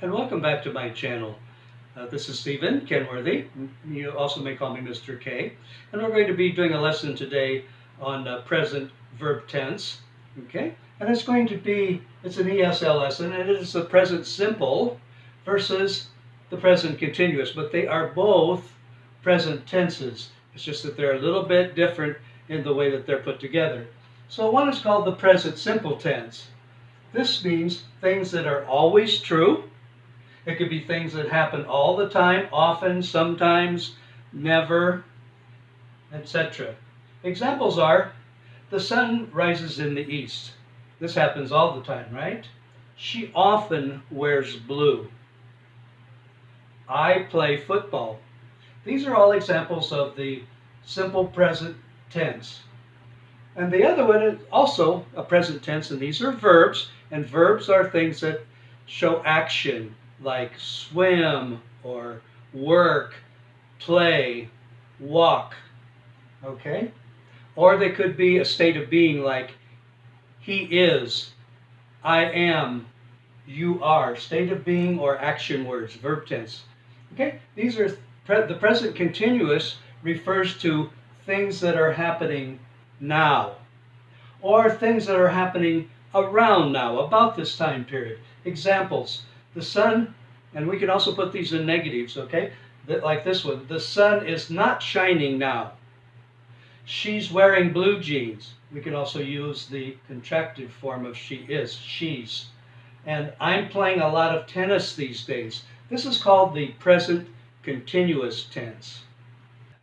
and welcome back to my channel. This is Stephen Kenworthy. You also may call me Mr. K. And we're going to be doing a lesson today on present verb tense. Okay? And it's going to be, it's an ESL lesson, and it is the present simple versus the present continuous. But they are both present tenses. It's just that they're a little bit different in the way that they're put together. So one is called the present simple tense. This means things that are always true. It could be things that happen all the time, often, sometimes, never, etc. Examples are, the sun rises in the east. This happens all the time, right? She often wears blue. I play football. These are all examples of the simple present tense. And the other one is also a present tense, and these are verbs. And verbs are things that show action, like swim or work, play, walk, okay? Or they could be a state of being, like he is, I am, you are, state of being or action words, verb tense. Okay, these are, the present continuous refers to things that are happening now, or things that are happening around now, about this time period. Examples, the sun, and we can also put these in negatives, okay? Like this one, the sun is not shining now. She's wearing blue jeans. We can also use the contractive form of she is, she's. And I'm playing a lot of tennis these days. This is called the present continuous tense.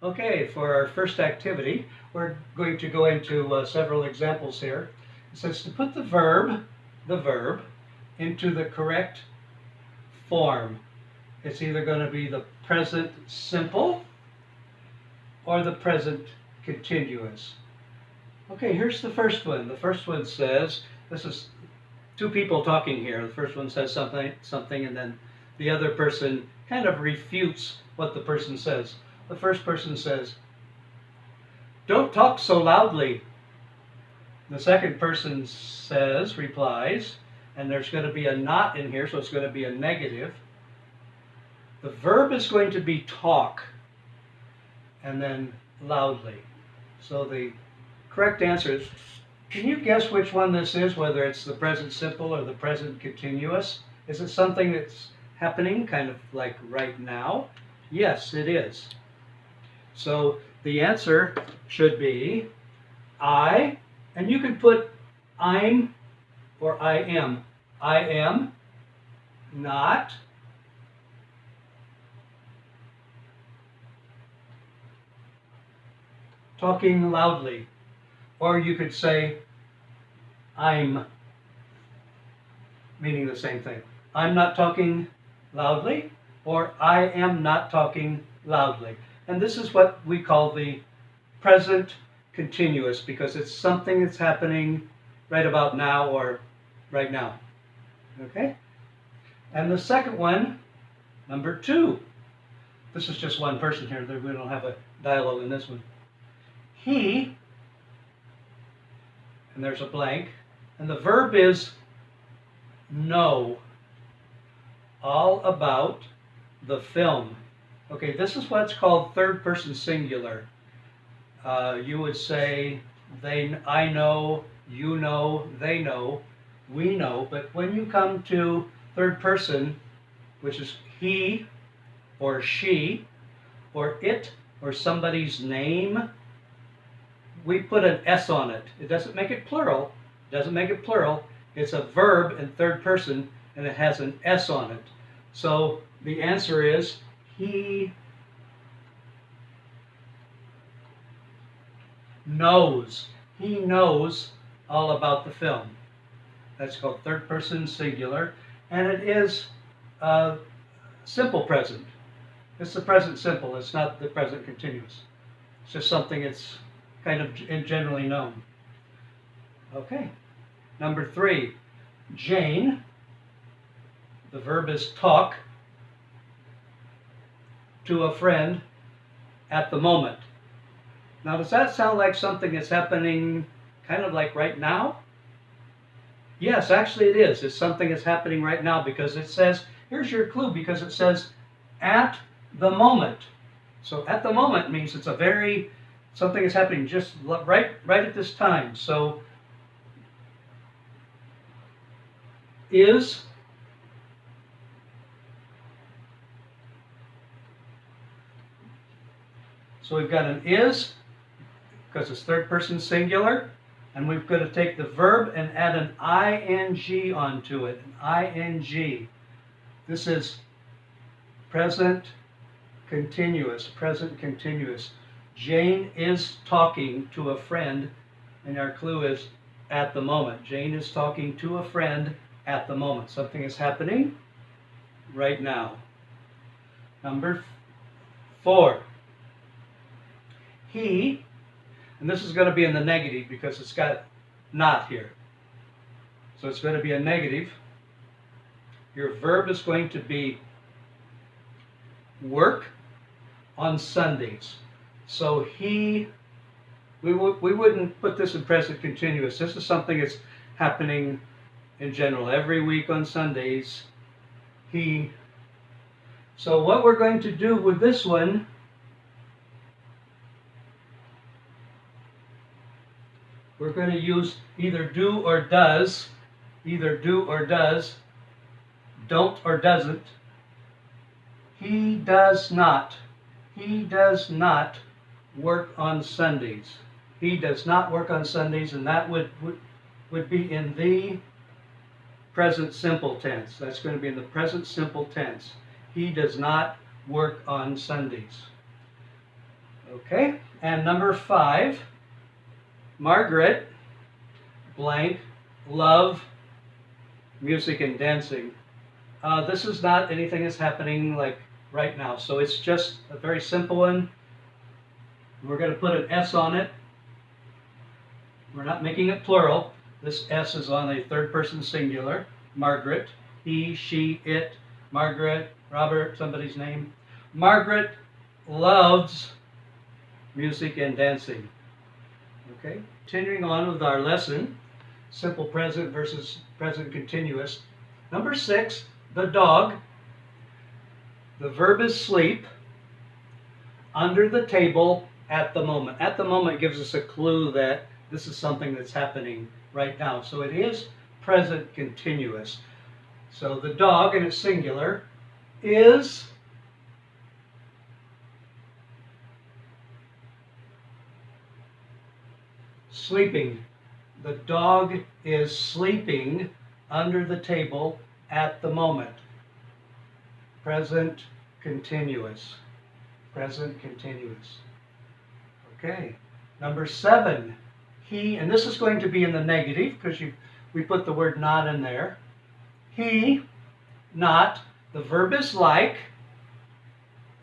Okay, for our first activity, we're going to go into several examples here. It says to put the verb into the correct form. It's either going to be the present simple or the present continuous. Okay, here's the first one. The first one says, this is two people talking here. The first one says something, and then the other person kind of refutes what the person says. The first person says, "Don't talk so loudly." The second person replies, and there's going to be a not in here, so it's going to be a negative. The verb is going to be talk, and then loudly. So the correct answer is, can you guess which one this is, whether it's the present simple or the present continuous? Is it something that's happening kind of like right now? Yes, it is. So the answer should be I, and you can put I'm or I am. I am not talking loudly. Or you could say I'm, meaning the same thing. I'm not talking loudly, or I am not talking loudly. And this is what we call the present continuous, because it's something that's happening right about now or right now. Okay? And the second one, number 2. This is just one person here. We don't have a dialogue in this one. He, and there's a blank, and the verb is know all about the film. Okay, this is what's called third person singular. You would say I know, you know, they know, we know, but when you come to third person, which is he or she or it or somebody's name, we put an S on it. It doesn't make it plural. It doesn't make it plural. It's a verb in third person, and it has an S on it. So the answer is he knows. He knows all about the film. That's called third person singular, and it is simple present. It's the present simple. It's not the present continuous. It's just something that's kind of generally known. Okay. Number 3, Jane. The verb is talk to a friend at the moment. Now, does that sound like something that's happening kind of like right now? Yes, actually it is. It's something that's happening right now, because it says here's your clue because it says at the moment. So at the moment means it's something is happening just right at this time. So is so we've got an is because it's third person singular, and we've got to take the verb and add an ing onto it. An ing. This is present continuous. Present continuous. Jane is talking to a friend, and our clue is at the moment. Jane is talking to a friend at the moment. Something is happening right now. Number 4. He, and this is going to be in the negative because it's got not here. So it's going to be a negative. Your verb is going to be work on Sundays. So we wouldn't put this in present continuous. This is something that's happening in general every week on Sundays. So what we're going to do with this one, we're going to use either do or does, don't or doesn't. He does not work on Sundays. He does not work on Sundays, and that would be in the present simple tense. That's going to be in the present simple tense. He does not work on Sundays. Okay, and number 5, Margaret blank love music and dancing. This is not anything that's happening like right now, so it's just a very simple one. We're going to put an S on it. We're not making it plural. This S is on a third person singular. Margaret, he, she, it, Margaret, Robert, somebody's name. Margaret loves music and dancing. Okay, continuing on with our lesson, simple present versus present continuous. Number 6, the dog. The verb is sleep. Under the table at the moment. At the moment gives us a clue that this is something that's happening right now. So it is present continuous. So the dog, and it's singular, is sleeping. The dog is sleeping under the table at the moment. Present continuous. Present continuous. Okay. Number 7. He, and this is going to be in the negative because we put the word not in there. He, not, the verb is like,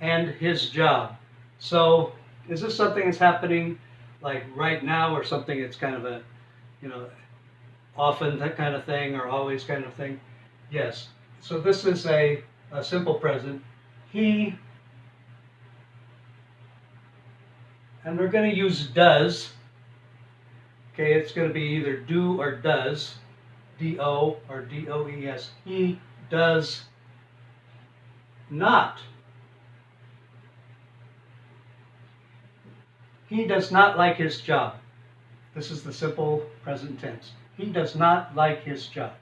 and his job. So is this something that's happening like right now, or something that's kind of a, often that kind of thing, or always kind of thing? Yes. So this is a simple present. He, and we're going to use does. Okay, it's going to be either do or does, D-O or D-O-E-S. He does not. He does not like his job. This is the simple present tense. He does not like his job.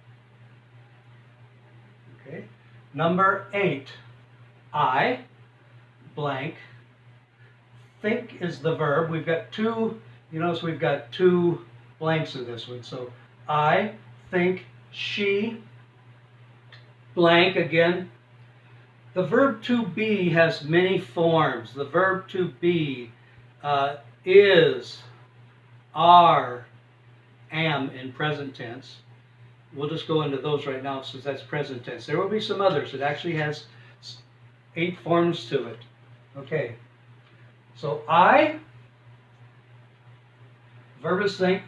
Okay. Number 8. I, blank, think is the verb. We've got two, you notice we've got 2 blanks in this one. So I think she, blank again. The verb to be has many forms. The verb to be is, are, am in present tense. We'll just go into those right now since that's present tense. There will be some others. It actually has 8 forms to it. Okay. So I, verb is think.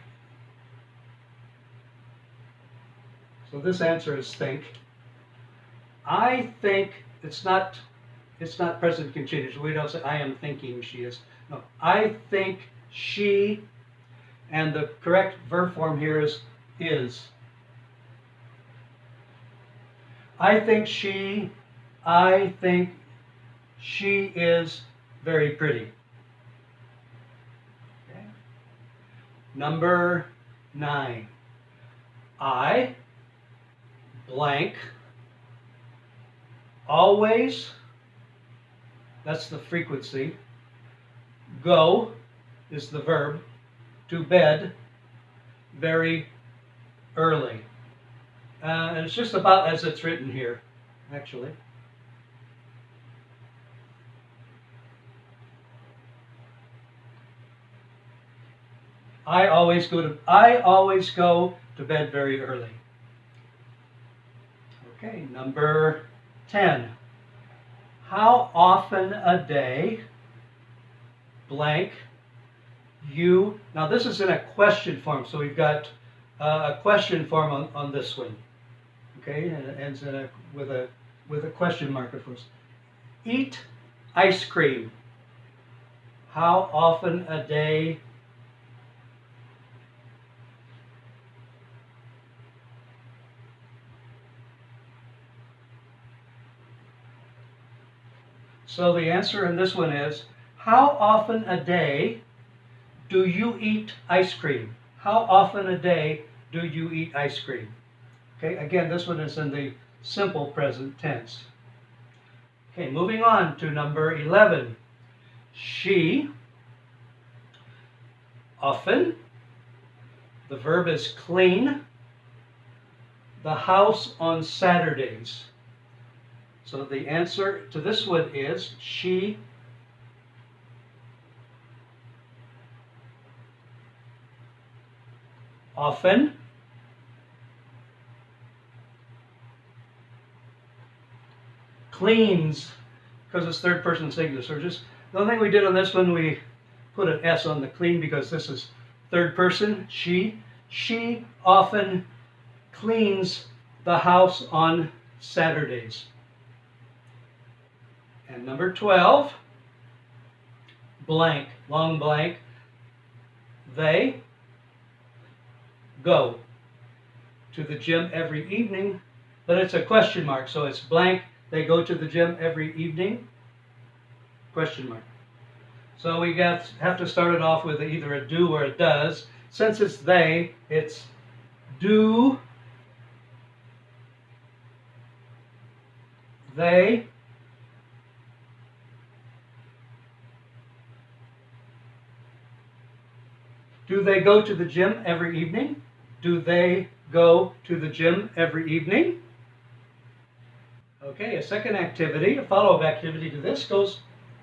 So this answer is think. I think it's not present continuous. We don't say I am thinking she is. No, I think she, and the correct verb form here is. I think I think she is very pretty. Okay. Number 9. I blank always, that's the frequency, go is the verb, to bed very early. And it's just about as it's written here, actually. I always go to bed very early. Okay, number 10. How often a day blank you, now this is in a question form, so we've got a question form on this one. Okay, and it ends in with a question mark, of course. Eat ice cream. How often a day? So the answer in this one is, how often a day do you eat ice cream? How often a day do you eat ice cream? Okay, again, this one is in the simple present tense. Okay, moving on to number 11. She often, the verb is clean, the house on Saturdays. So the answer to this one is she often cleans, because it's third person singular. So just the only thing we did on this one, we put an S on the clean because this is third person. She often cleans the house on Saturdays. And number 12, blank, long blank, they go to the gym every evening, but it's a question mark, so it's blank, they go to the gym every evening, question mark. So we have to start it off with either a do or a does. Since it's they, it's do they go to the gym every evening? Do they go to the gym every evening? Okay, a second activity, a follow-up activity to this goes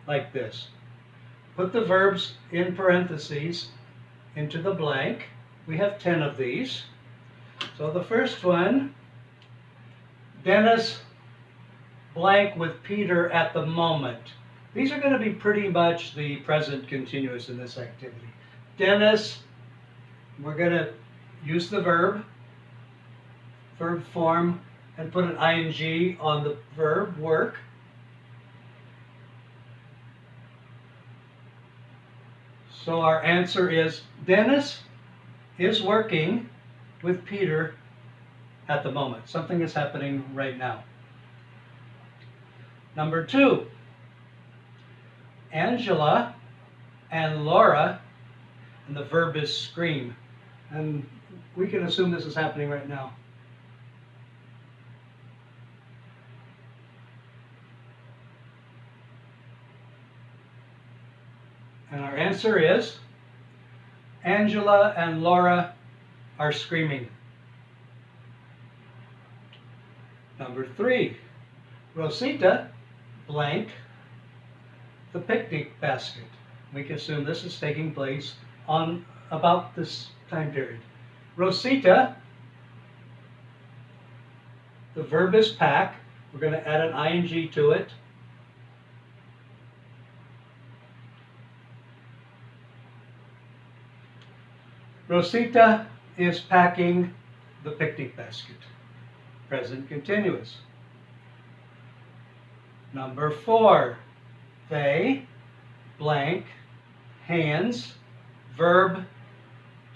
like this. Put the verbs in parentheses into the blank. We have 10 of these. So the first one, Dennis blank with Peter at the moment. These are going to be pretty much the present continuous in this activity. Dennis, we're going to use the verb form, and put an ing on the verb work. So our answer is Dennis is working with Peter at the moment. Something is happening right now. Number 2, Angela and Laura, and the verb is scream. And we can assume this is happening right now. And our answer is Angela and Laura are screaming. Number 3, Rosita blank the picnic basket. We can assume this is taking place on about this time period. Rosita, the verb is pack. We're going to add an ing to it. Rosita is packing the picnic basket. Present continuous. Number 4, they blank hands, verb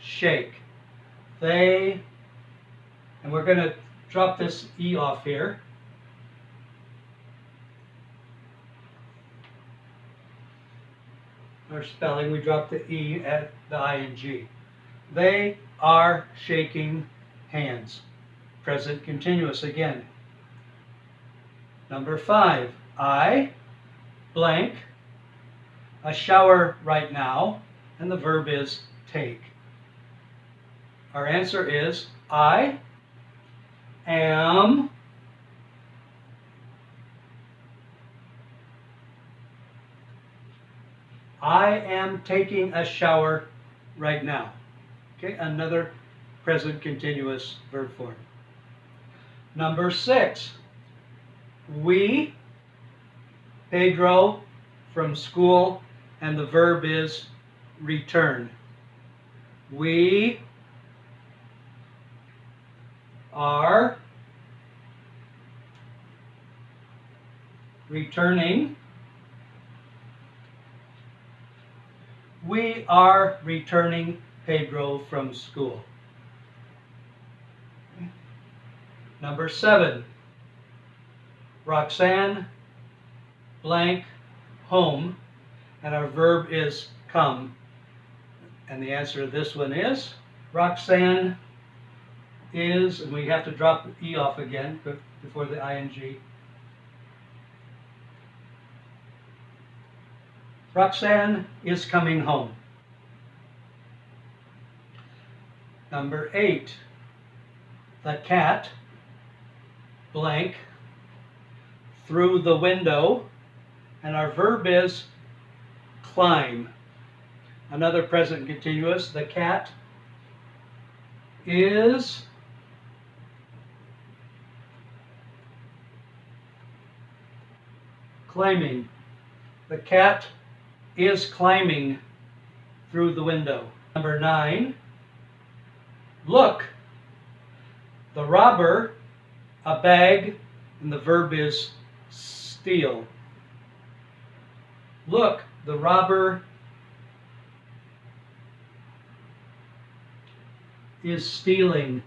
shake. They, and we're going to drop this E off here. or spelling, we drop the E at the ing. They are shaking hands. Present continuous again. Number 5, I blank a shower right now, and the verb is take. Our answer is I am taking a shower right now. Okay, another present continuous verb form. Number 6, we, Pedro, from school, and the verb is return. We are returning. We are returning Pedro from school. Number 7, Roxanne blank home, and our verb is come. And the answer to this one is Roxanne is, and we have to drop the E off again before the ing. Roxanne is coming home. Number 8, the cat blank through the window, and our verb is climb. Another present continuous, the cat is climbing. The cat is climbing through the window. Number 9, look, the robber, a bag, and the verb is steal. Look, the robber is stealing.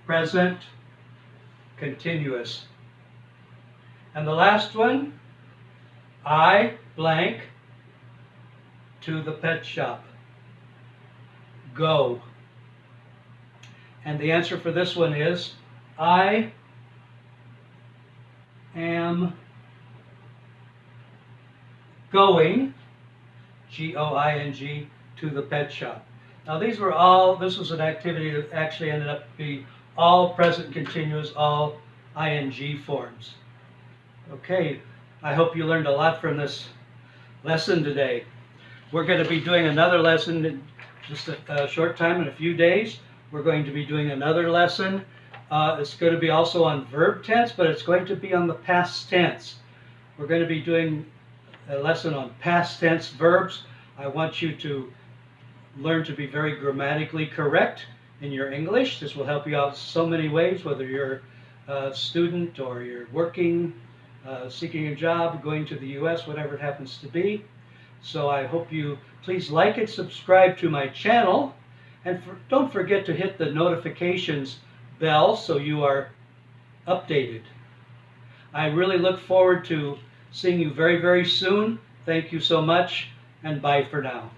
Present continuous. And the last one, I blank to the pet shop. Go. And the answer for this one is I am going, G-O-I-N-G, to the pet shop. Now this was an activity that actually ended up being all present continuous, all ing forms. Okay, I hope you learned a lot from this lesson today. We're going to be doing another lesson in just a short time, in a few days. We're going to be doing another lesson. It's going to be also on verb tense, but it's going to be on the past tense. We're going to be doing a lesson on past tense verbs. I want you to learn to be very grammatically correct in your English. This will help you out so many ways, whether you're a student or you're working, seeking a job, going to the U.S., whatever it happens to be. So I hope you please like and subscribe to my channel, and don't forget to hit the notifications bell so you are updated. I really look forward to seeing you very, very soon. Thank you so much, and bye for now.